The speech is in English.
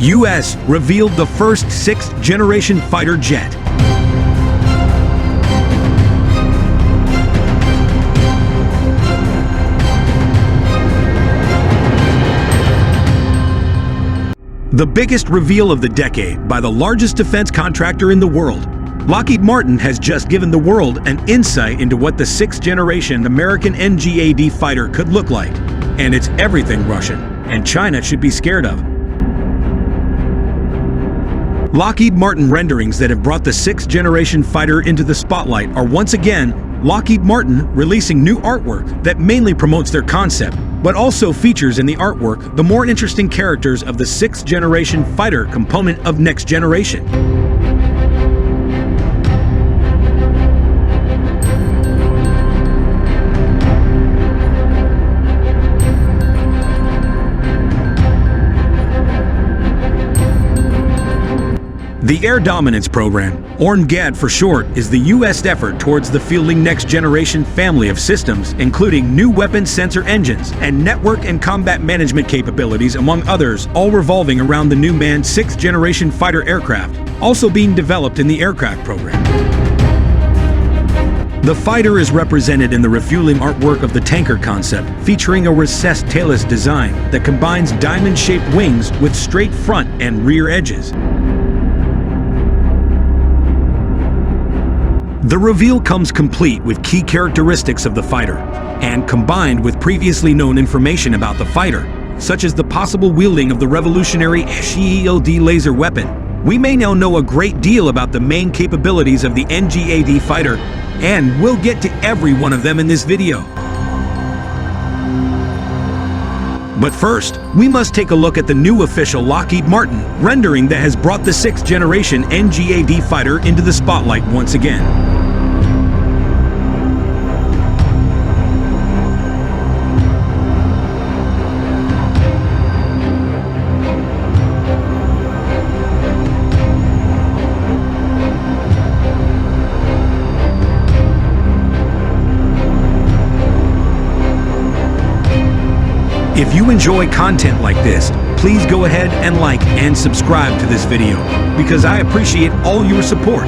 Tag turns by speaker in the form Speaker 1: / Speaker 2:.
Speaker 1: U.S. revealed the first sixth-generation fighter jet. The biggest reveal of the decade by the largest defense contractor in the world. Lockheed Martin has just given the world an insight into what the sixth-generation American NGAD fighter could look like. And it's everything Russian, and China should be scared of. Lockheed Martin renderings that have brought the sixth-generation fighter into the spotlight are once again Lockheed Martin releasing new artwork that mainly promotes their concept, but also features in the artwork the more interesting characters of the sixth-generation fighter component of Next Generation. The Air Dominance Program, or NGAD for short, is the U.S. effort towards the fielding next-generation family of systems, including new weapon sensor engines and network and combat management capabilities, among others, all revolving around the new manned sixth-generation fighter aircraft, also being developed in the aircraft program. The fighter is represented in the refueling artwork of the tanker concept, featuring a recessed tailless design that combines diamond-shaped wings with straight front and rear edges. The reveal comes complete with key characteristics of the fighter, and combined with previously known information about the fighter, such as the possible wielding of the revolutionary SHIELD laser weapon, we may now know a great deal about the main capabilities of the NGAD fighter, and we'll get to every one of them in this video. But first, we must take a look at the new official Lockheed Martin rendering that has brought the sixth-generation NGAD fighter into the spotlight once again. If you enjoy content like this, please go ahead and like and subscribe to this video, because I appreciate all your support.